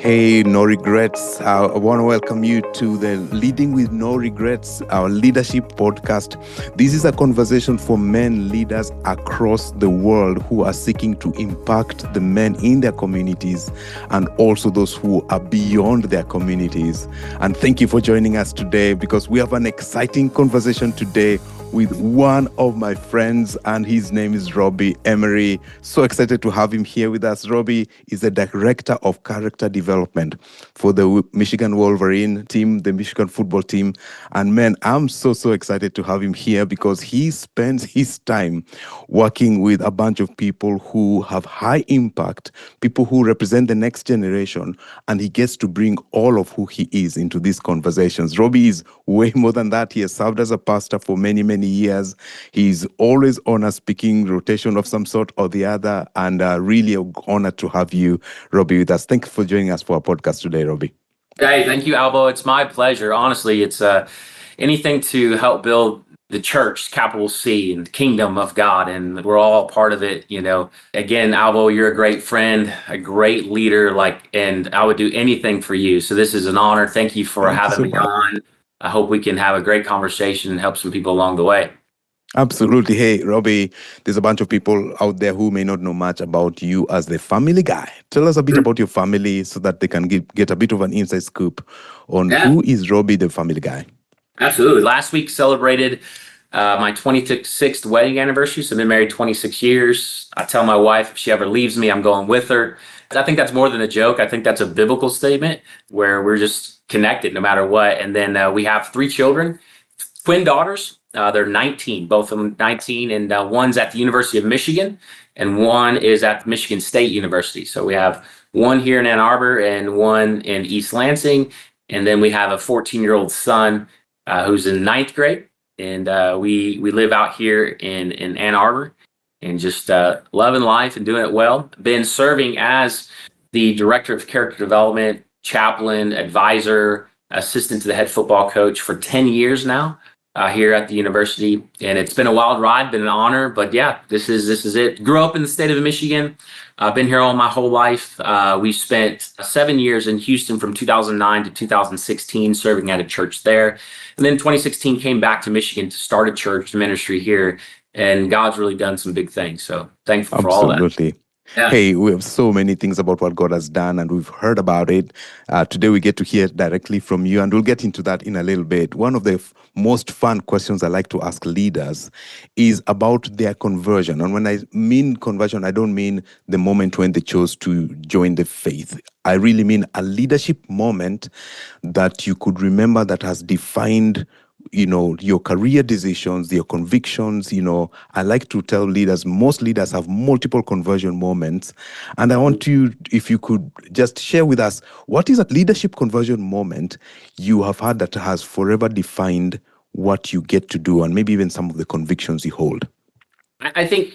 Hey, no regrets. I want to welcome you to the Leading with No Regrets, our leadership podcast. This is a conversation for men leaders across the world who are seeking to impact the men in their communities and also those who are beyond their communities. And thank you for joining us today because we have an exciting conversation today with one of my friends, and his name is Robby Emery. So excited to have him here with us. Robby is the Director of Character Development for the Michigan Wolverine team, the Michigan football team. And man, I'm so excited to have him here because he spends his time working with a bunch of people who have high impact, people who represent the next generation, and he gets to bring all of who he is into these conversations. Robby is way more than that. He has served as a pastor for many years. He's always on a speaking rotation of some sort or the other, and really honored to have you, Robby, with us. Thank you for joining us for our podcast today, Robby. Hey, thank you, Albo. It's my pleasure. Honestly, it's anything to help build the church, capital C, and the kingdom of God, and we're all part of it. Again, Albo, you're a great friend, a great leader, and I would do anything for you. So this is an honor. Thank you for having me on. I hope we can have a great conversation and help some people along the way. Absolutely. Hey, Robby, there's a bunch of people out there who may not know much about you as the family guy. Tell us a bit about your family so that they can get a bit of an inside scoop on who is Robby, the family guy. Absolutely. Last week celebrated my 26th wedding anniversary. So I've been married 26 years. I tell my wife if she ever leaves me, I'm going with her. I think that's more than a joke. I think that's a biblical statement where we're just connected no matter what. And then we have 3 children, twin daughters. They're 19, both of them 19, and one's at the University of Michigan, and one is at Michigan State University. So we have one here in Ann Arbor and one in East Lansing, and then we have a 14-year-old son who's in 9th grade, and we live out here in Ann Arbor, and just loving life and doing it well. Been serving as the Director of Character Development, chaplain, advisor, assistant to the head football coach for 10 years now. Here at the university, and it's been a wild ride, been an honor, but yeah, this is it. Grew up in the state of Michigan. I've been here all my whole life. We spent 7 years in Houston from 2009 to 2016 serving at a church there, and then 2016 came back to Michigan to start a church ministry here, and God's really done some big things, so thankful for all that. Absolutely. Yeah. Hey, we have so many things about what God has done, and we've heard about it. Today we get to hear directly from you, and we'll get into that in a little bit. One of the most fun questions I like to ask leaders is about their conversion. And when I mean conversion, I don't mean the moment when they chose to join the faith. I really mean a leadership moment that you could remember that has defined your career decisions, your convictions. I like to tell leaders, most leaders have multiple conversion moments. And I want you, if you could just share with us, what is a leadership conversion moment you have had that has forever defined what you get to do and maybe even some of the convictions you hold? I think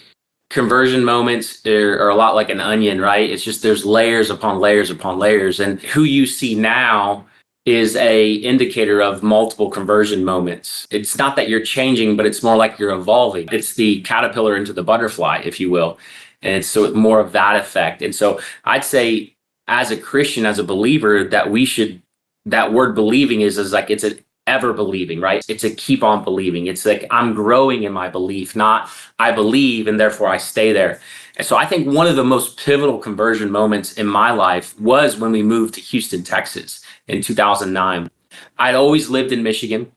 conversion moments are a lot like an onion, right? It's just there's layers upon layers upon layers. And who you see now is a indicator of multiple conversion moments. It's not that you're changing, but it's more like you're evolving. It's the caterpillar into the butterfly, if you will. And it's so more of that effect. And so I'd say as a Christian, as a believer, that word believing is like, it's an ever believing, right? It's a keep on believing. It's like I'm growing in my belief, not I believe and therefore I stay there. And so I think one of the most pivotal conversion moments in my life was when we moved to Houston, Texas in 2009. I'd always lived in Michigan.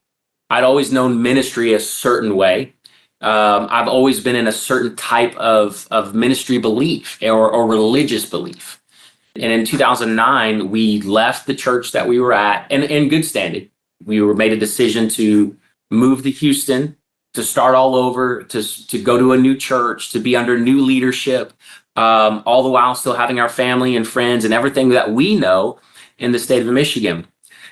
I'd always known ministry a certain way. I've always been in a certain type of ministry belief or religious belief. And in 2009, we left the church that we were at in good standing. We made a decision to move to Houston, to start all over, to go to a new church, to be under new leadership, all the while still having our family and friends and everything that we know in the state of Michigan.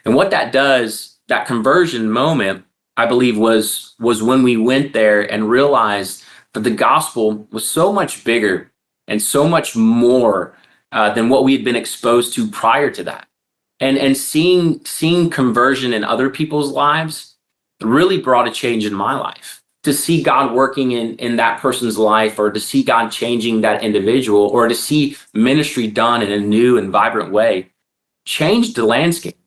And what that does, that conversion moment, I believe was when we went there and realized that the gospel was so much bigger and so much more than what we had been exposed to prior to that. And seeing conversion in other people's lives really brought a change in my life. To see God working in that person's life, or to see God changing that individual, or to see ministry done in a new and vibrant way, changed the landscape.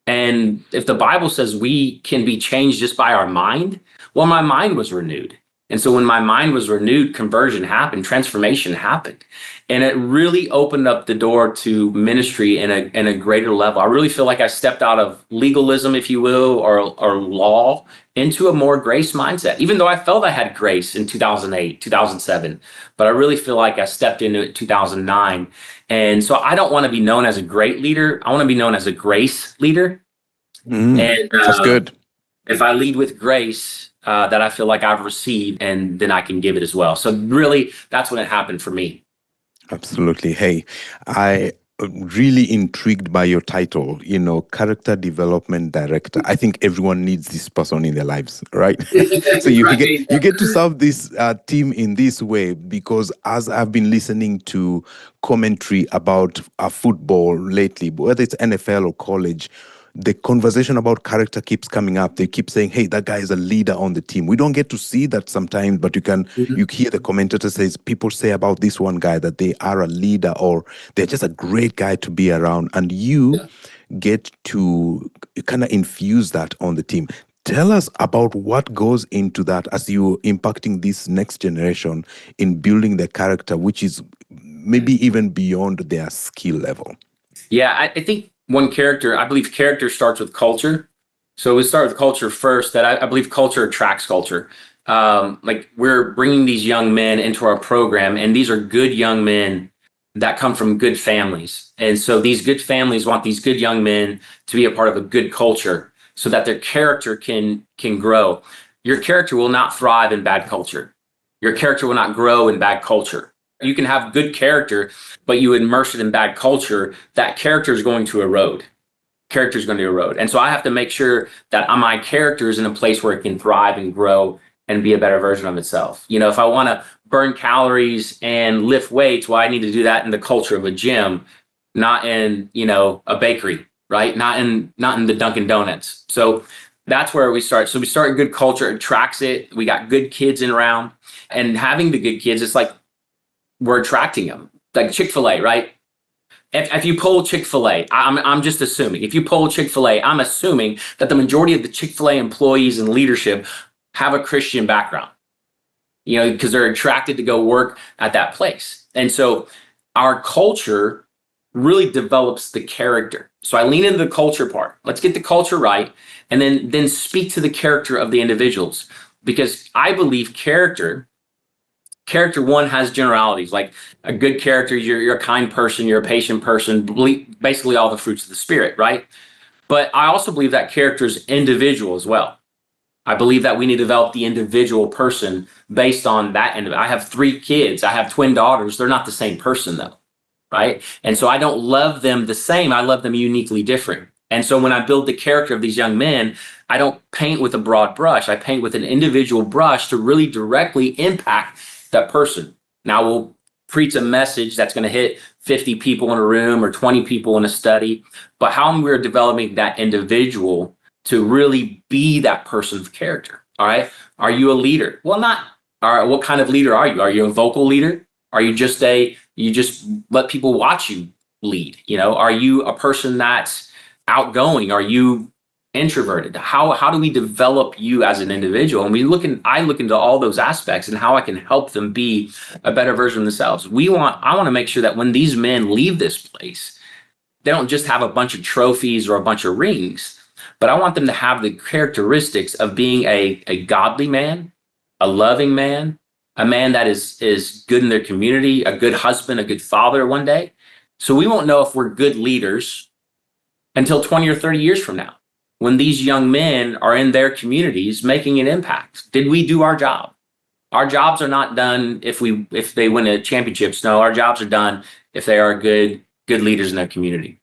And if the Bible says we can be changed just by our mind, well, my mind was renewed. And so when my mind was renewed, conversion happened, transformation happened. And it really opened up the door to ministry in a greater level. I really feel like I stepped out of legalism, if you will, or law into a more grace mindset, even though I felt I had grace in 2008, 2007. But I really feel like I stepped into it in 2009. And so I don't want to be known as a great leader. I want to be known as a grace leader. And That's good. if I lead with grace that I feel like I've received, and then I can give it as well. So really, that's when it happened for me. Absolutely. Hey, I really intrigued by your title, character development director. I think everyone needs this person in their lives, right? So you get to serve this team in this way, because as I've been listening to commentary about football lately, whether it's NFL or college, the conversation about character keeps coming up. They keep saying, hey, that guy is a leader on the team. We don't get to see that sometimes, but you hear the commentator says, people say about this one guy that they are a leader, or they're just a great guy to be around. And you get to kind of infuse that on the team. Tell us about what goes into that as you're impacting this next generation in building their character, which is maybe even beyond their skill level. Yeah, I think I believe character starts with culture. So we start with culture first, that I believe culture attracts culture. Like, we're bringing these young men into our program, and these are good young men that come from good families. And so these good families want these good young men to be a part of a good culture so that their character can grow. Your character will not thrive in bad culture. Your character will not grow in bad culture. You can have good character, but you immerse it in bad culture, that character is going to erode. Character is going to erode. And so I have to make sure that my character is in a place where it can thrive and grow and be a better version of itself. If I want to burn calories and lift weights, well, I need to do that in the culture of a gym, not in, a bakery, right? Not in the Dunkin' Donuts. So that's where we start. So we start a good culture, attracts it. We got good kids in around, and having the good kids, it's like, we're attracting them. Like Chick-fil-A, right? If you poll Chick-fil-A, I'm just assuming. If you poll Chick-fil-A, I'm assuming that the majority of the Chick-fil-A employees and leadership have a Christian background, because they're attracted to go work at that place. And so our culture really develops the character. So I lean into the culture part. Let's get the culture right, and then speak to the character of the individuals, because I believe character one has generalities. Like, a good character, you're a kind person, you're a patient person, basically all the fruits of the spirit, right? But I also believe that character is individual as well. I believe that we need to develop the individual person based on that. And I have 3 kids. I have twin daughters. They're not the same person, though, right? And so I don't love them the same. I love them uniquely different. And so when I build the character of these young men, I don't paint with a broad brush. I paint with an individual brush to really directly impact that person. Now, we'll preach a message that's going to hit 50 people in a room or 20 people in a study, but how we're developing that individual to really be that person of character. All right. Are you a leader? Well, not. All right. What kind of leader are you? Are you a vocal leader? Are you just you just let people watch you lead? Are you a person that's outgoing? Are you introverted? How do we develop you as an individual? And I look into all those aspects and how I can help them be a better version of themselves. I want to make sure that when these men leave this place, they don't just have a bunch of trophies or a bunch of rings, but I want them to have the characteristics of being a godly man, a loving man, a man that is good in their community, a good husband, a good father one day. So we won't know if we're good leaders until 20 or 30 years from now, when these young men are in their communities making an impact. Did we do our job? Our jobs are not done if they win a championships. No, our jobs are done if they are good leaders in their community.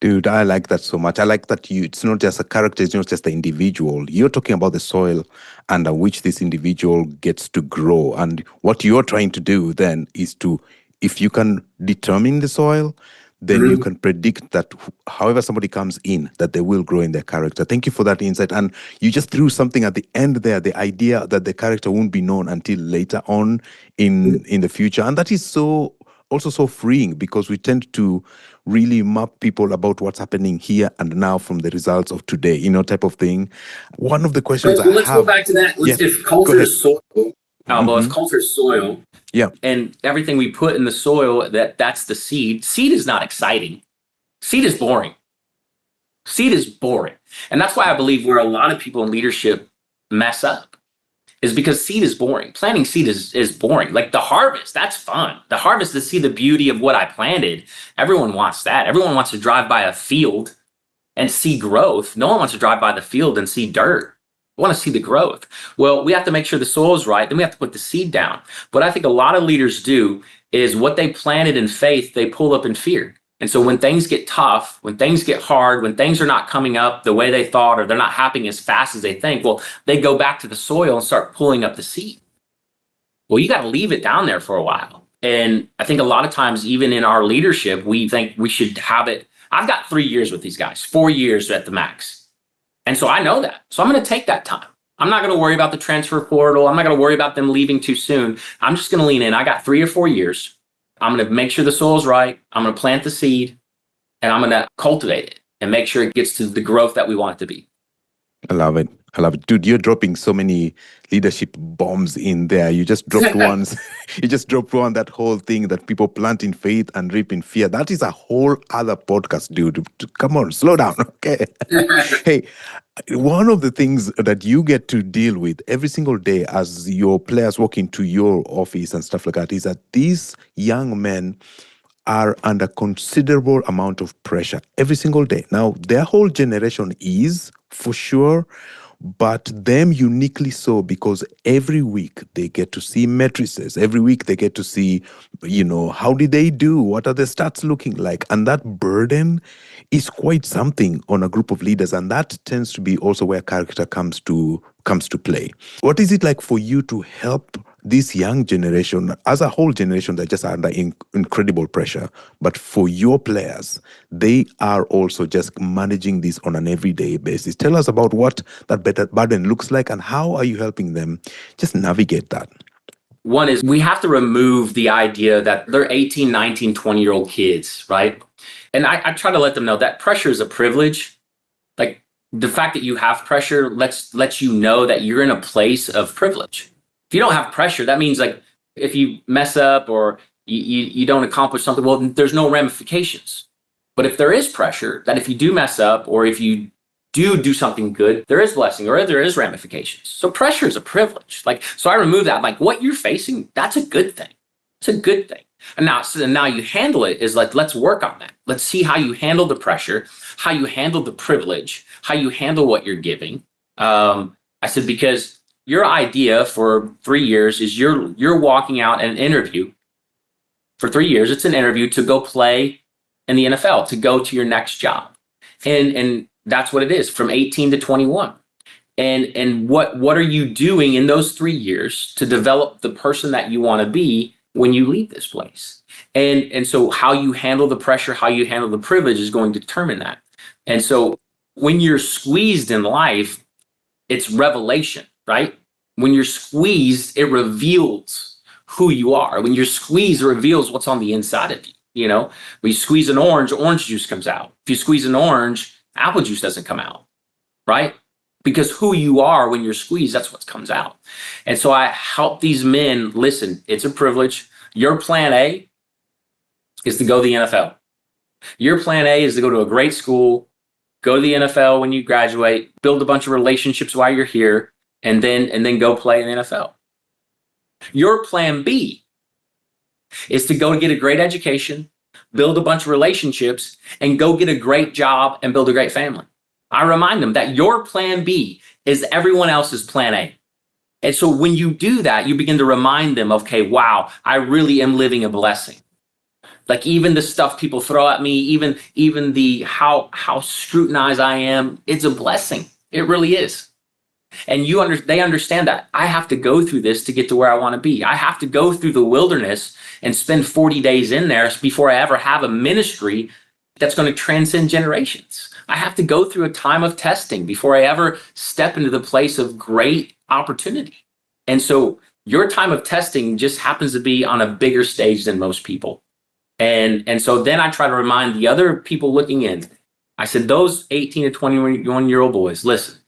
Dude, I like that so much. I like that it's not just a character, it's not just the individual. You're talking about the soil under which this individual gets to grow. And what you're trying to do then is if you can determine the soil, then you can predict that however somebody comes in, that they will grow in their character. Thank you for that insight. And you just threw something at the end there, the idea that the character won't be known until later on in the future. And that is so also so freeing because we tend to really map people about what's happening here and now from the results of today, type of thing. One of the questions I Let's go have, back to that. yeah, If go culture ahead. is soil, Albo, if Hmm. culture is soil, Yeah, and everything we put in the soil, that's the seed. Seed is not exciting. Seed is boring. Seed is boring. And that's why I believe where a lot of people in leadership mess up is because seed is boring. Planting seed is boring. Like the harvest, that's fun. The harvest, to see the beauty of what I planted, everyone wants that. Everyone wants to drive by a field and see growth. No one wants to drive by the field and see dirt. We want to see the growth. Well, we have to make sure the soil is right. Then we have to put the seed down. What I think a lot of leaders do is what they planted in faith, they pull up in fear. And so when things get tough, when things get hard, when things are not coming up the way they thought, or they're not happening as fast as they think, well, they go back to the soil and start pulling up the seed. Well, you got to leave it down there for a while. And I think a lot of times, even in our leadership, we think we should have it. I've got 3 years with these guys, 4 years at the max. And so I know that. So I'm going to take that time. I'm not going to worry about the transfer portal. I'm not going to worry about them leaving too soon. I'm just going to lean in. I got 3 or 4 years. I'm going to make sure the soil's right. I'm going to plant the seed, and I'm going to cultivate it and make sure it gets to the growth that we want it to be. I love it. I love it. Dude, you're dropping so many leadership bombs in there. You just dropped one. You just dropped one, that whole thing that people plant in faith and reap in fear. That is a whole other podcast, dude. Come on, slow down. Okay. Hey, one of the things that you get to deal with every single day as your players walk into your office and stuff like that is that these young men are under considerable amount of pressure every single day. Now, their whole generation is, for sure, but them uniquely so, because every week they get to see matrices. Every week they get to see, how did they do? What are the stats looking like? And that burden is quite something on a group of leaders. And that tends to be also where character comes to play. What is it like for you to help this young generation, as a whole generation, that just are under incredible pressure, but for your players, they are also just managing this on an everyday basis? Tell us about what that better burden looks like and how are you helping them just navigate that? One is we have to remove the idea that they're 18, 19, 20-year-old kids, right? And I try to let them know that pressure is a privilege. Like the fact that you have pressure lets you know that you're in a place of privilege. If you don't have pressure, that means like if you mess up or you don't accomplish something, well, there's no ramifications. But if there is pressure, that if you do mess up or if you do something good, there is blessing or there is ramifications. So pressure is a privilege. So I remove that. Like what you're facing, that's a good thing. It's a good thing. And now you handle it is like, let's work on that. Let's see how you handle the pressure, how you handle the privilege, how you handle what you're giving. I said, because your idea for 3 years is you're walking out an interview for 3 years. It's an interview to go play in the NFL, to go to your next job. And that's what it is from 18 to 21. And what are you doing in those 3 years to develop the person that you want to be when you leave this place? And so how you handle the pressure, how you handle the privilege is going to determine that. And so when you're squeezed in life, it's revelation, right? When you're squeezed, it reveals who you are. When you're squeezed, it reveals what's on the inside of you. When you squeeze an orange juice comes out. If you squeeze an orange, apple juice doesn't come out, right? Because who you are when you're squeezed, that's what comes out. And so I help these men, listen, it's a privilege. Your plan A is to go to the NFL. Your plan A is to go to a great school, go to the NFL when you graduate, build a bunch of relationships while you're here, and then go play in the NFL. Your plan B is to go get a great education, build a bunch of relationships, and go get a great job and build a great family. I remind them that your plan B is everyone else's plan A. And so when you do that, you begin to remind them, okay, wow, I really am living a blessing. Like even the stuff people throw at me, even the how scrutinized I am, it's a blessing. It really is. And they understand that I have to go through this to get to where I want to be. I have to go through the wilderness and spend 40 days in there before I ever have a ministry that's going to transcend generations. I have to go through a time of testing before I ever step into the place of great opportunity. And so your time of testing just happens to be on a bigger stage than most people. And so then I try to remind the other people looking in. I said, those 18 to 21-year-old boys, listen,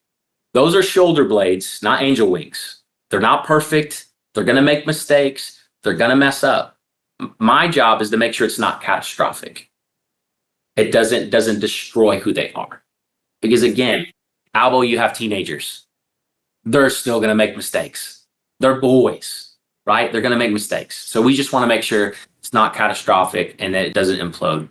those are shoulder blades, not angel wings. They're not perfect. They're going to make mistakes. They're going to mess up. My job is to make sure it's not catastrophic. It doesn't destroy who they are. Because again, Albo, you have teenagers. They're still going to make mistakes. They're boys, right? They're going to make mistakes. So we just want to make sure it's not catastrophic and that it doesn't implode.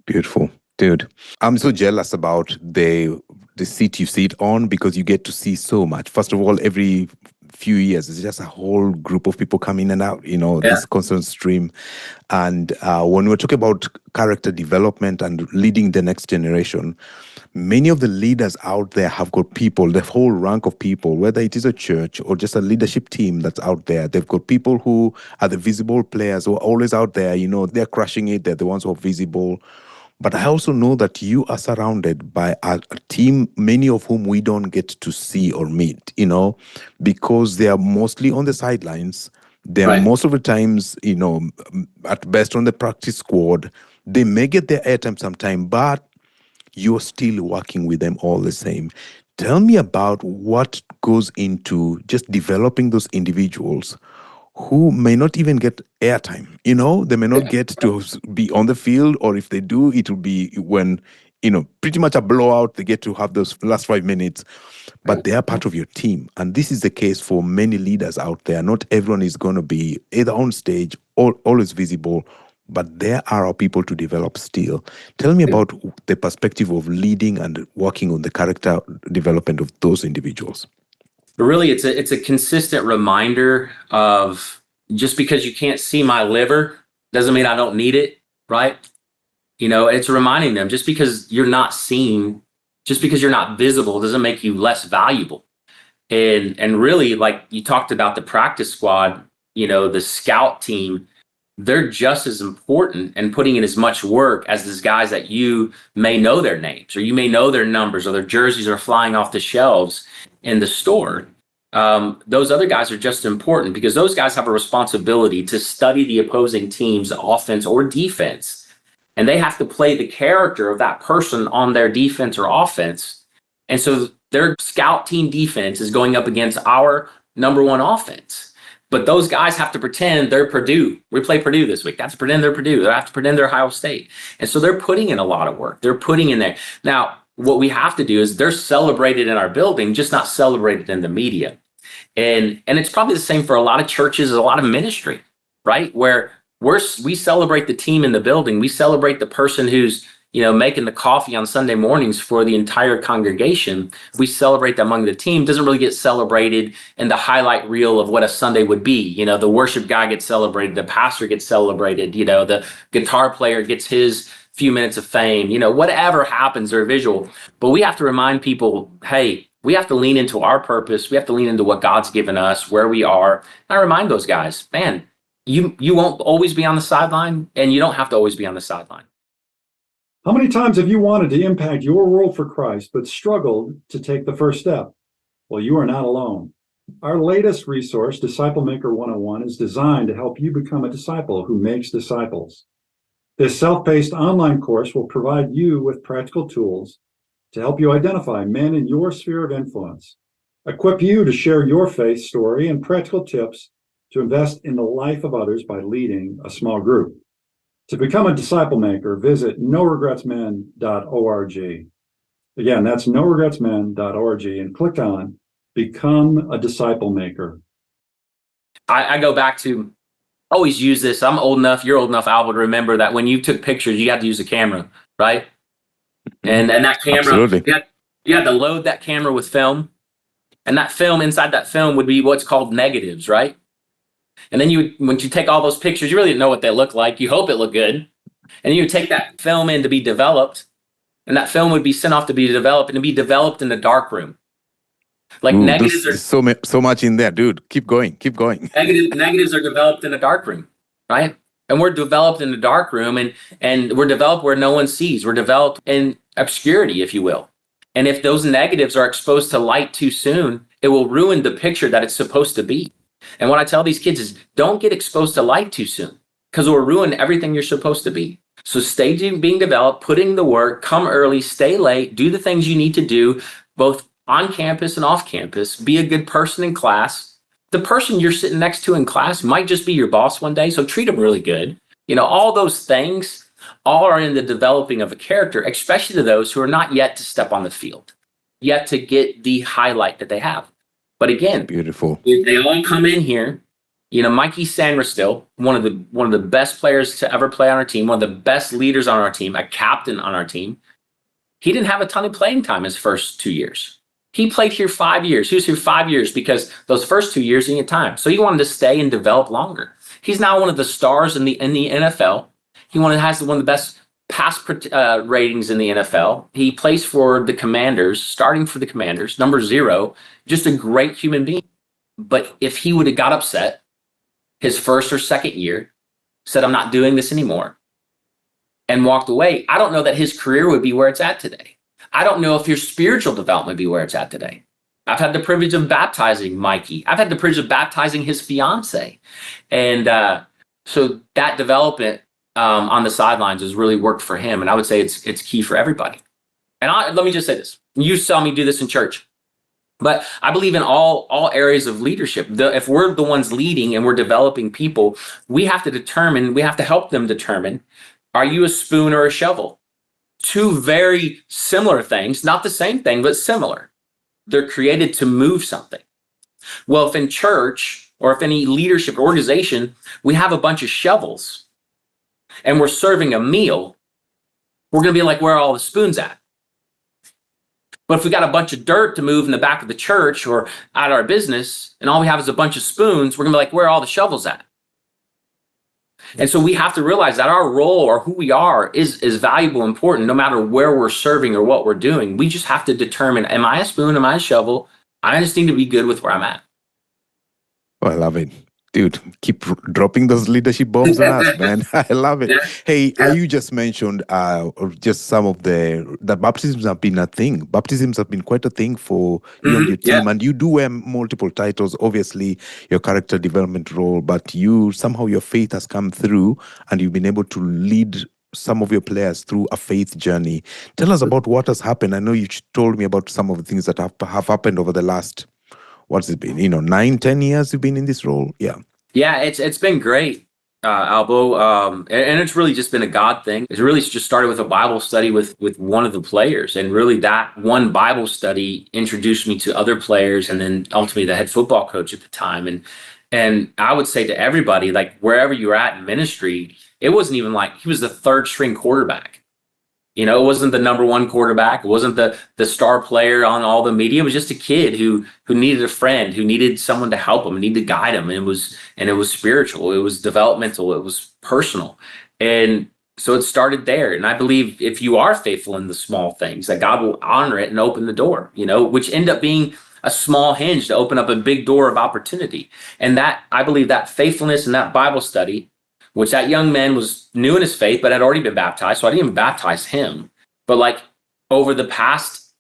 Beautiful, dude. I'm so jealous about the seat you sit on, because you get to see so much. First of all, every few years, it's just a whole group of people come in and out, this constant stream. And when we're talking about character development and leading the next generation, many of the leaders out there have got people, the whole rank of people, whether it is a church or just a leadership team that's out there. They've got people who are the visible players who are always out there, they're crushing it. They're the ones who are visible. But I also know that you are surrounded by a team, many of whom we don't get to see or meet, because they are mostly on the sidelines. They're Right. most of the times, at best on the practice squad. They may get their airtime sometime, but you're still working with them all the same. Tell me about what goes into just developing those individuals who may not even get airtime. They may not get to be on the field, or if they do, it will be when, pretty much a blowout. They get to have those last 5 minutes, but they are part of your team. And this is the case for many leaders out there. Not everyone is going to be either on stage or always visible, but there are our people to develop still. Tell me about the perspective of leading and working on the character development of those individuals. But really, it's a consistent reminder of, just because you can't see my liver doesn't mean I don't need it, right? It's reminding them, just because you're not seen, just because you're not visible, doesn't make you less valuable. And really, like you talked about the practice squad, the scout team, they're just as important and putting in as much work as these guys that you may know their names, or you may know their numbers, or their jerseys are flying off the shelves in the store. Those other guys are just important, because those guys have a responsibility to study the opposing team's offense or defense. And they have to play the character of that person on their defense or offense. And so their scout team defense is going up against our number one offense. But those guys have to pretend they're Purdue. We play Purdue this week. They have to pretend they're Purdue. They have to pretend they're Ohio State. And so they're putting in a lot of work. They're putting in there. Now, what we have to do is, they're celebrated in our building, just not celebrated in the media. And it's probably the same for a lot of churches, a lot of ministry, right? Where we celebrate the team in the building. We celebrate the person who's, making the coffee on Sunday mornings for the entire congregation. We celebrate that among the team. It doesn't really get celebrated in the highlight reel of what a Sunday would be. The worship guy gets celebrated, the pastor gets celebrated, the guitar player gets his few minutes of fame, whatever happens, they're visual. But we have to remind people, hey, we have to lean into our purpose. We have to lean into what God's given us, where we are. And I remind those guys, man, you won't always be on the sideline, and you don't have to always be on the sideline. How many times have you wanted to impact your world for Christ, but struggled to take the first step? Well, you are not alone. Our latest resource, Disciple Maker 101, is designed to help you become a disciple who makes disciples. This self-paced online course will provide you with practical tools to help you identify men in your sphere of influence, equip you to share your faith story, and practical tips to invest in the life of others by leading a small group. To become a disciple maker, visit noregretsmen.org. Again, that's noregretsmen.org, and click on Become a Disciple Maker. I go back to, always use this. I'm old enough, you're old enough, Albo, to remember that when you took pictures, you had to use a camera, right? And that camera, Absolutely. you had to load that camera with film. And that film, inside that film, would be what's called negatives, right? And then when you take all those pictures, you really didn't know what they look like. You hope it looked good. And you would take that film in to be developed. And that film would be sent off to be developed, and to be developed in the dark room. Like, negatives are so much in there, dude. Keep going. Negatives are developed in a dark room, right? And we're developed in the dark room, and we're developed where no one sees. We're developed in obscurity, if you will. And if those negatives are exposed to light too soon, it will ruin the picture that it's supposed to be. And what I tell these kids is, don't get exposed to light too soon. because it will ruin everything you're supposed to be. So stay being developed, put in the work, come early, stay late, do the things you need to do, both on campus and off campus. Be a good person in class. The person you're sitting next to in class might just be your boss one day, so treat them really good. All those things all are in the developing of a character, especially to those who are not yet to step on the field, yet to get the highlight that they have. But again, Beautiful. if they all come in here, Mikey Sandra still one of the best players to ever play on our team, one of the best leaders on our team, a captain on our team. He didn't have a ton of playing time his first 2 years. He played here 5 years. He was here 5 years because those first 2 years he didn't get time. So he wanted to stay and develop longer. He's now one of the stars in the NFL. He has one of the best pass ratings in the NFL. He plays for the Commanders, starting for the Commanders, number 0, just a great human being. But if he would have got upset his first or second year, said, I'm not doing this anymore, and walked away, I don't know that his career would be where it's at today. I don't know if your spiritual development would be where it's at today. I've had the privilege of baptizing Mikey. I've had the privilege of baptizing his fiance. And so that development on the sidelines has really worked for him. And I would say it's key for everybody. And let me just say this. You saw me do this in church. But I believe in all areas of leadership. If we're the ones leading and we're developing people, we have to help them determine, are you a spoon or a shovel? Two very similar things, not the same thing, but similar. They're created to move something. Well, if in church or if any leadership organization, we have a bunch of shovels and we're serving a meal, we're going to be like, where are all the spoons at? But if we got a bunch of dirt to move in the back of the church or at our business, and all we have is a bunch of spoons, we're going to be like, where are all the shovels at? And so we have to realize that our role or who we are is valuable, important, no matter where we're serving or what we're doing. We just have to determine, am I a spoon? Am I a shovel? I just need to be good with where I'm at. Oh, I love it. Dude, keep dropping those leadership bombs on us, man. I love it. Hey, you just mentioned just some of the baptisms have been a thing. Baptisms have been quite a thing for you and your team, and you do wear multiple titles. Obviously, your character development role, but somehow your faith has come through, and you've been able to lead some of your players through a faith journey. Tell us about what has happened. I know you told me about some of the things that have happened over the last, what's it been? 9-10 years you've been in this role. Yeah, it's been great, Albo, and it's really just been a God thing. It really just started with a Bible study with one of the players, and really that one Bible study introduced me to other players, and then ultimately the head football coach at the time. And I would say to everybody, like, wherever you're at in ministry, it wasn't even like he was the third string quarterback. It wasn't the number one quarterback. It wasn't the star player on all the media. It was just a kid who needed a friend, who needed someone to help him, needed to guide him. And it was spiritual. It was developmental. It was personal. And so it started there. And I believe if you are faithful in the small things, that God will honor it and open the door, which end up being a small hinge to open up a big door of opportunity. And that, I believe, that faithfulness and that Bible study, which that young man was new in his faith, but had already been baptized. So I didn't even baptize him. But like over the past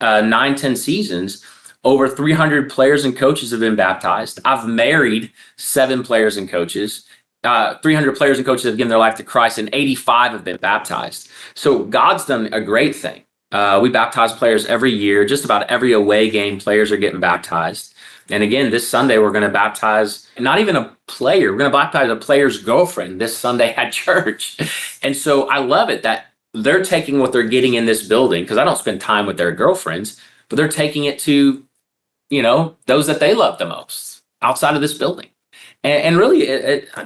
9-10 seasons, over 300 players and coaches have been baptized. I've married 7 players and coaches. 300 players and coaches have given their life to Christ, and 85 have been baptized. So God's done a great thing. We baptize players every year. Just about every away game, players are getting baptized. And again, this Sunday, we're going to baptize not even a player. We're going to baptize a player's girlfriend this Sunday at church. And so I love it that they're taking what they're getting in this building, because I don't spend time with their girlfriends, but they're taking it to, those that they love the most outside of this building. And really,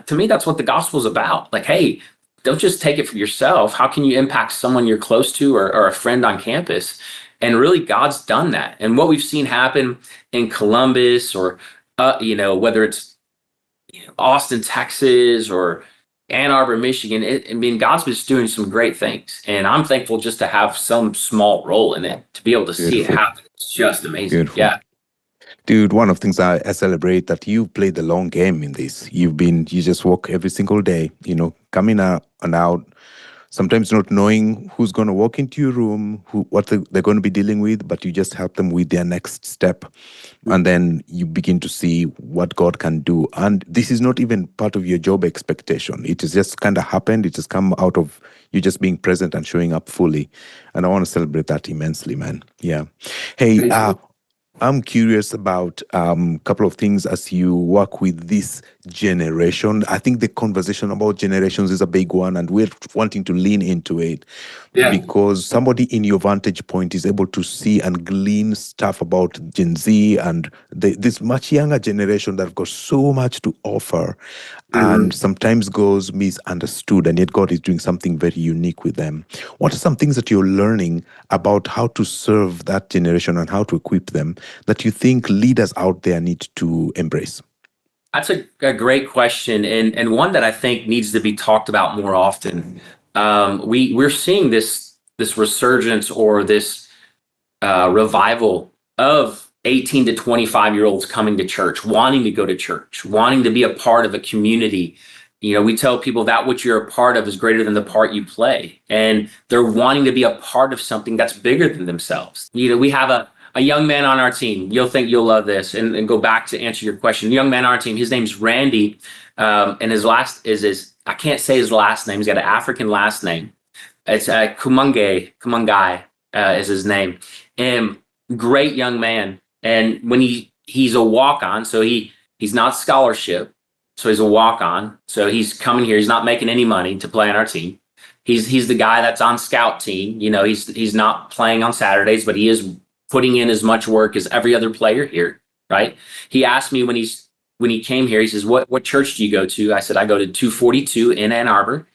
to me, that's what the gospel is about. Like, hey, don't just take it for yourself. How can you impact someone you're close to or a friend on campus? And really, God's done that. And what we've seen happen in Columbus or, whether it's Austin, Texas, or Ann Arbor, Michigan, God's been doing some great things. And I'm thankful just to have some small role in it, to be able to see it happen. It's just amazing. Beautiful. Yeah. Dude, one of the things I celebrate that you played the long game in this. You just work every single day, coming out and out, sometimes not knowing who's going to walk into your room, what they're going to be dealing with, but you just help them with their next step. And then you begin to see what God can do. And this is not even part of your job expectation. It has just kind of happened. It has come out of you just being present and showing up fully. And I want to celebrate that immensely, man. Yeah. Hey, I'm curious about a couple of things as you work with this generation. I think the conversation about generations is a big one, and we're wanting to lean into it because somebody in your vantage point is able to see and glean stuff about Gen Z and this much younger generation that have got so much to offer and sometimes goes misunderstood, and yet God is doing something very unique with them. What are some things that you're learning about how to serve that generation and how to equip them that you think leaders out there need to embrace? That's a great question, and one that I think needs to be talked about more often. We're seeing this resurgence or this revival of 18 to 25-year-olds coming to church, wanting to go to church, wanting to be a part of a community. You know, we tell people that what you're a part of is greater than the part you play, and they're wanting to be a part of something that's bigger than themselves. You know, we have a young man on our team. You'll think you'll love this, and go back to answer your question. Young man on our team, his name's Randy, and his last is I can't say his last name. He's got an African last name. It's Kumangai is his name, and great young man. And when he's a walk-on, so he's not scholarship, so he's a walk-on. So he's coming here. He's not making any money to play on our team. He's the guy that's on scout team. You know, he's not playing on Saturdays, but he is putting in as much work as every other player here, right? He asked me when he came here, he says, what church do you go to? I said, I go to 242 in Ann Arbor.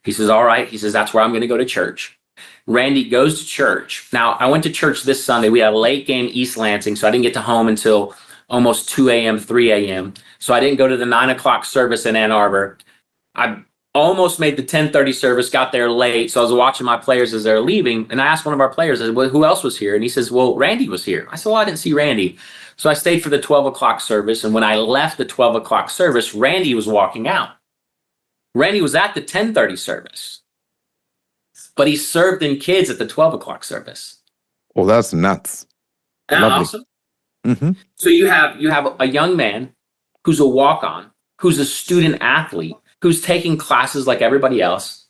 He says, all right. He says, that's where I'm going to go to church. Randy goes to church. Now, I went to church this Sunday. We had a late game, East Lansing, so I didn't get to home until almost 2 a.m., 3 a.m. So I didn't go to the 9 o'clock service in Ann Arbor. I almost made the 10:30 service, got there late. So I was watching my players as they're leaving. And I asked one of our players, I said, well, who else was here? And he says, well, Randy was here. I said, well, I didn't see Randy. So I stayed for the 12 o'clock service. And when I left the 12 o'clock service, Randy was walking out. Randy was at the 10:30 service, but he served in kids at the 12 o'clock service. Oh, that's nuts. Isn't that awesome? Mm-hmm. So you have a young man who's a walk-on, who's a student athlete, who's taking classes like everybody else,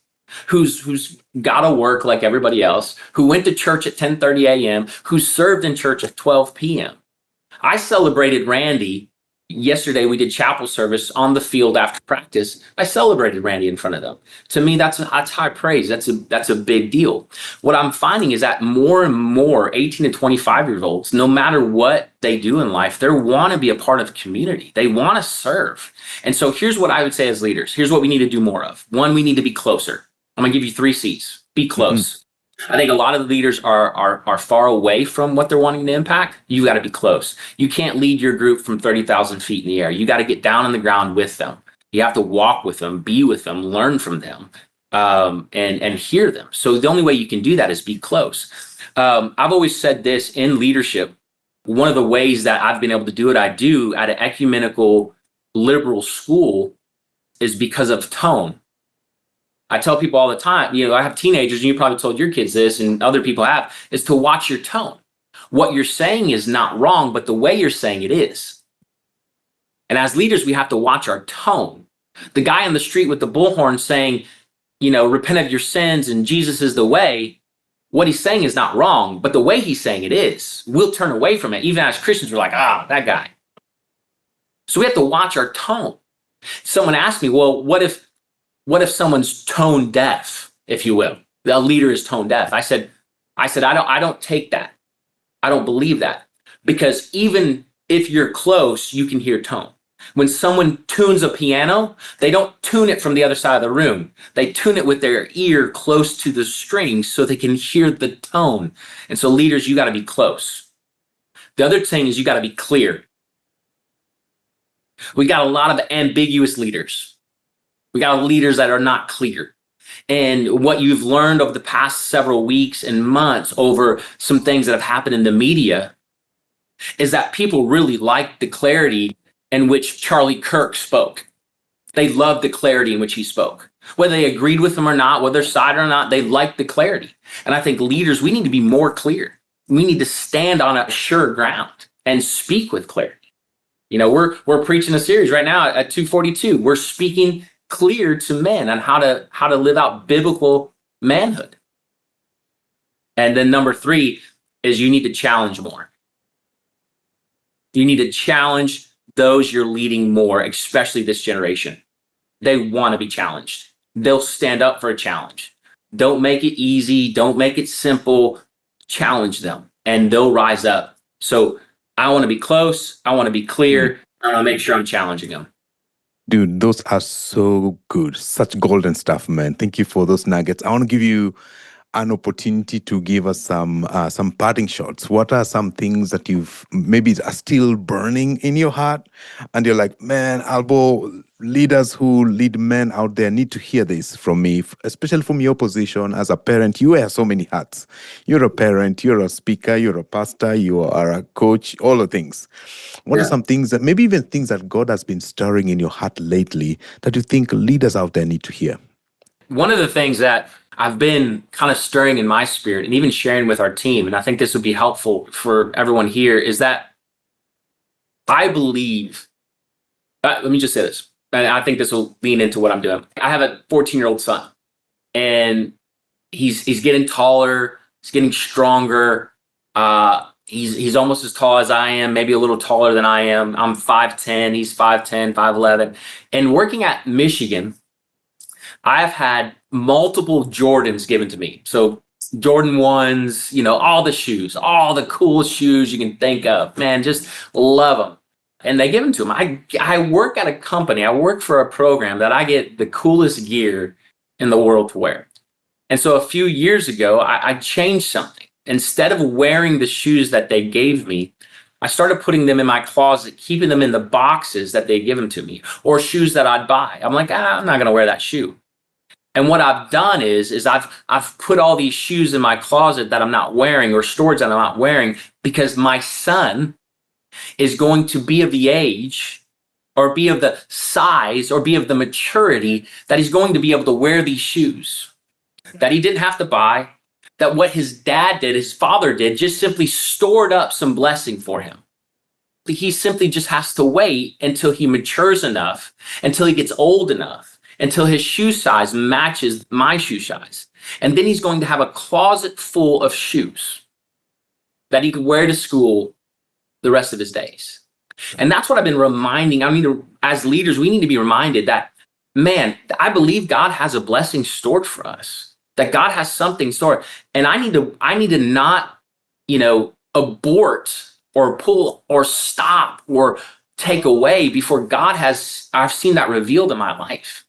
who's got to work like everybody else, who went to church at 10:30 a.m., who served in church at 12 p.m. I celebrated Randy. Yesterday, we did chapel service on the field after practice. I celebrated Randy in front of them. To me, that's high praise. That's a big deal. What I'm finding is that more and more 18 to 25-year-olds, no matter what they do in life, they want to be a part of community. They want to serve. And so here's what I would say as leaders. Here's what we need to do more of. One, we need to be closer. I'm going to give you 3 C's. Be close. Mm-hmm. I think a lot of the leaders are far away from what they're wanting to impact. You got to be close. You can't lead your group from 30,000 feet in the air. You got to get down on the ground with them. You have to walk with them, be with them, learn from them, and hear them. So the only way you can do that is be close. I've always said this in leadership. One of the ways that I've been able to do it, I do at an ecumenical liberal school, is because of tone. I tell people all the time, I have teenagers, and you probably told your kids this, and other people have, is to watch your tone. What you're saying is not wrong, but the way you're saying it is. And as leaders, we have to watch our tone. The guy on the street with the bullhorn saying, repent of your sins and Jesus is the way, what he's saying is not wrong, but the way he's saying it is. We'll turn away from it. Even as Christians, we're like, that guy. So we have to watch our tone. Someone asked me, well, what if someone's tone deaf, if you will? The leader is tone deaf. I said, I don't take that. I don't believe that, because even if you're close, you can hear tone. When someone tunes a piano, they don't tune it from the other side of the room. They tune it with their ear close to the strings so they can hear the tone. And so leaders, you got to be close. The other thing is you got to be clear. We got a lot of ambiguous leaders. We got leaders that are not clear. And what you've learned over the past several weeks and months over some things that have happened in the media is that people really like the clarity in which Charlie Kirk spoke. They loved the clarity in which he spoke. Whether they agreed with them or not, whether they're sided or not, they liked the clarity. And I think leaders, we need to be more clear. We need to stand on a sure ground and speak with clarity. You know, we're preaching a series right now at 242. We're speaking clear to men on how to live out biblical manhood. And then number 3 is you need to challenge more. You need to challenge those you're leading more, especially this generation. They want to be challenged. They'll stand up for a challenge. Don't make it easy. Don't make it simple. Challenge them and they'll rise up. So I want to be close. I want to be clear. I want to make sure I'm challenging them. Dude, those are so good. Such golden stuff, man. Thank you for those nuggets. I want to give you an opportunity to give us some parting shots. What are some things that you've maybe are still burning in your heart, and you're like, man, Albo, leaders who lead men out there need to hear this from me, especially from your position as a parent. You wear so many hats. You're a parent, you're a speaker, you're a pastor, you are a coach, all the things. What are some things that maybe even things that God has been stirring in your heart lately that you think leaders out there need to hear? One of the things that I've been kind of stirring in my spirit and even sharing with our team, and I think this would be helpful for everyone here, is that I believe, let me just say this, and I think this will lean into what I'm doing. I have a 14-year-old son, and he's getting taller, he's getting stronger. He's almost as tall as I am, maybe a little taller than I am. I'm 5'10", he's 5'10", 5'11". And working at Michigan, I've had multiple Jordans given to me. So Jordan 1s, you know, all the shoes, all the cool shoes you can think of, man, just love them. And they give them to him. I work at a company, I work for a program that I get the coolest gear in the world to wear. And so a few years ago, I changed something. Instead of wearing the shoes that they gave me, I started putting them in my closet, keeping them in the boxes that they give them to me, or shoes that I'd buy. I'm like, I'm not going to wear that shoe. And what I've done is I've put all these shoes in my closet that I'm not wearing, or storage that I'm not wearing, because my son is going to be of the age or be of the size or be of the maturity that he's going to be able to wear these shoes that he didn't have to buy, that what his dad did, his father did, just simply stored up some blessing for him. He simply just has to wait until he matures enough, until he gets old enough, until his shoe size matches my shoe size. And then he's going to have a closet full of shoes that he could wear to school the rest of his days. And that's what I've been reminding. I mean, as leaders, we need to be reminded that, man, I believe God has a blessing stored for us, that God has something stored. And I need to not, abort or pull or stop or take away before I've seen that revealed in my life.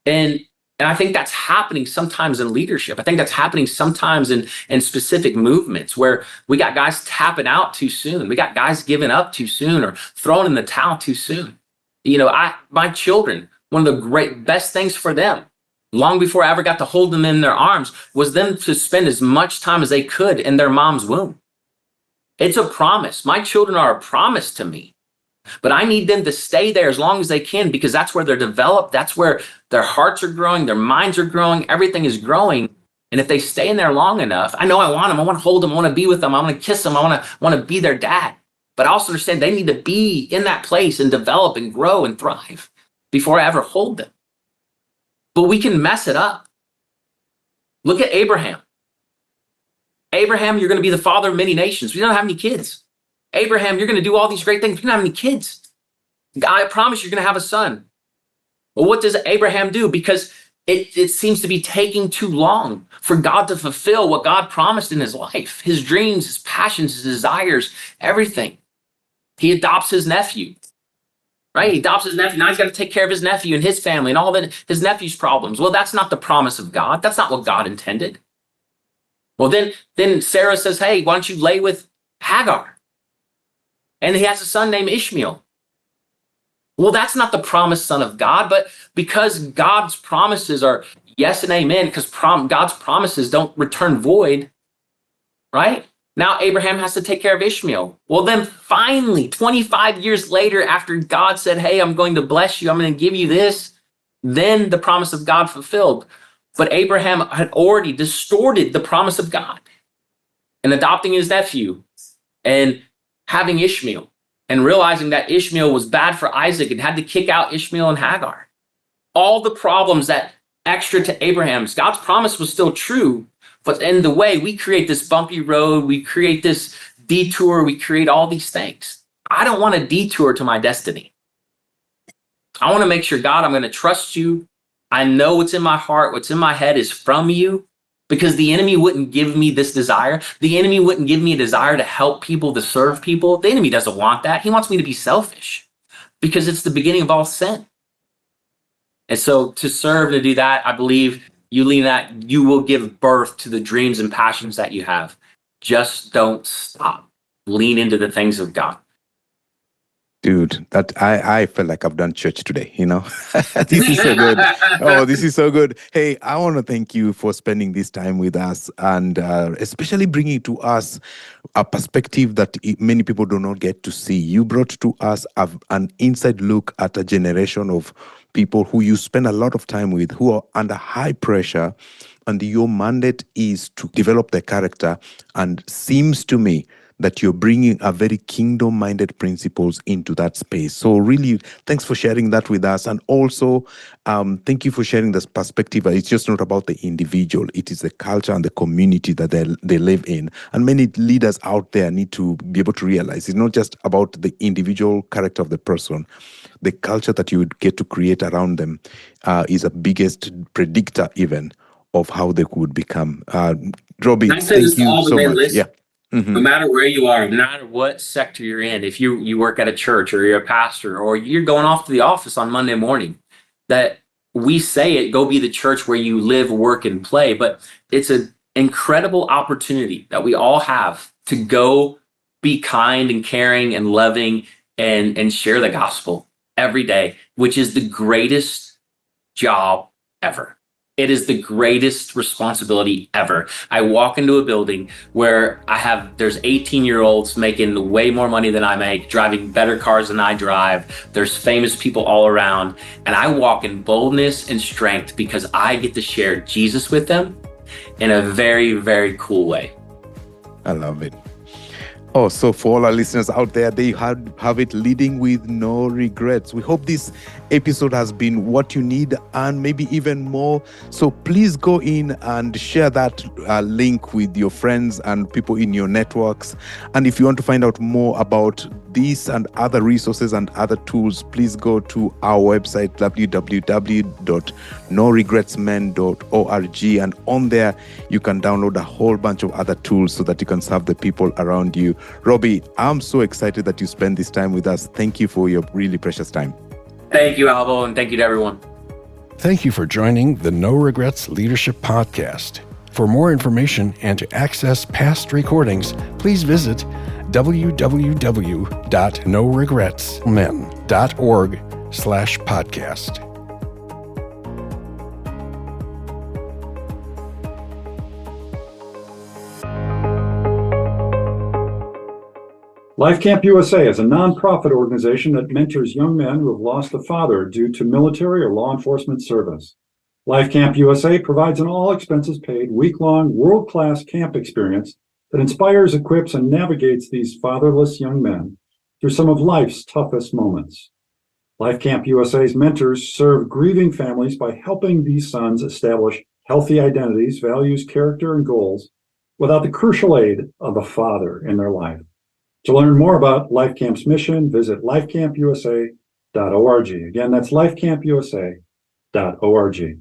And I think that's happening sometimes in leadership. I think that's happening sometimes in specific movements where we got guys tapping out too soon. We got guys giving up too soon or throwing in the towel too soon. My children, one of the best things for them, long before I ever got to hold them in their arms, was them to spend as much time as they could in their mom's womb. It's a promise. My children are a promise to me. But I need them to stay there as long as they can, because that's where they're developed. That's where their hearts are growing. Their minds are growing. Everything is growing. And if they stay in there long enough, I know I want them. I want to hold them. I want to be with them. I want to kiss them. I want to be their dad. But I also understand they need to be in that place and develop and grow and thrive before I ever hold them. But we can mess it up. Look at Abraham. Abraham, you're going to be the father of many nations. We don't have any kids. Abraham, you're going to do all these great things. You don't have any kids. I promise you're going to have a son. Well, what does Abraham do? Because it seems to be taking too long for God to fulfill what God promised in his life, his dreams, his passions, his desires, everything. He adopts his nephew, right? He adopts his nephew. Now he's got to take care of his nephew and his family and all of his nephew's problems. Well, that's not the promise of God. That's not what God intended. Well, then Sarah says, hey, why don't you lay with Hagar? And he has a son named Ishmael. Well, that's not the promised son of God, but because God's promises are yes and amen, because God's promises don't return void, right? Now Abraham has to take care of Ishmael. Well, then finally, 25 years later, after God said, hey, I'm going to bless you, I'm going to give you this, then the promise of God fulfilled. But Abraham had already distorted the promise of God and adopting his nephew and having Ishmael and realizing that Ishmael was bad for Isaac and had to kick out Ishmael and Hagar. All the problems that extra to Abraham's, God's promise was still true, but in the way we create this bumpy road, we create this detour, we create all these things. I don't want a detour to my destiny. I want to make sure, God, I'm going to trust you. I know what's in my heart, what's in my head is from you, because the enemy wouldn't give me this desire. The enemy wouldn't give me a desire to help people, to serve people. The enemy doesn't want that. He wants me to be selfish because it's the beginning of all sin. And so to serve, to do that, I believe you lean that, you will give birth to the dreams and passions that you have. Just don't stop. Lean into the things of God. Dude, that I felt like I've done church today, This is so good. Oh, this is so good. Hey, I want to thank you for spending this time with us and especially bringing to us a perspective that many people do not get to see. You brought to us an inside look at a generation of people who you spend a lot of time with, who are under high pressure, and your mandate is to develop their character. And seems to me that you're bringing a very kingdom-minded principles into that space. So really, thanks for sharing that with us. And also, thank you for sharing this perspective. It's just not about the individual. It is the culture and the community that they live in. And many leaders out there need to be able to realize it's not just about the individual character of the person. The culture that you would get to create around them is a biggest predictor even of how they could become. Robby, thank you so much. Yeah. Mm-hmm. No matter where you are, no matter what sector you're in, if you work at a church or you're a pastor or you're going off to the office on Monday morning, that we say it, go be the church where you live, work, and play. But it's an incredible opportunity that we all have to go be kind and caring and loving and share the gospel every day, which is the greatest job ever. It is the greatest responsibility ever. I walk into a building where there's 18-year-olds making way more money than I make, driving better cars than I drive. There's famous people all around. And I walk in boldness and strength because I get to share Jesus with them in a very, very cool way. I love it. Oh, so for all our listeners out there, they have it, leading with no regrets. We hope this episode has been what you need and maybe even more. So please go in and share that link with your friends and people in your networks. And if you want to find out more about this and other resources and other tools, please go to our website, www.noregretsmen.org. And on there, you can download a whole bunch of other tools so that you can serve the people around you. Robby, I'm so excited that you spend this time with us. Thank you for your really precious time. Thank you, Albo, and thank you to everyone. Thank you for joining the No Regrets Leadership Podcast. For more information and to access past recordings, please visit www.noregretsmen.org/podcast. Life Camp USA is a nonprofit organization that mentors young men who have lost a father due to military or law enforcement service. Life Camp USA provides an all-expenses-paid, week-long, world-class camp experience that inspires, equips, and navigates these fatherless young men through some of life's toughest moments. Life Camp USA's mentors serve grieving families by helping these sons establish healthy identities, values, character, and goals without the crucial aid of a father in their life. To learn more about Life Camp's mission, visit lifecampusa.org. Again, that's lifecampusa.org.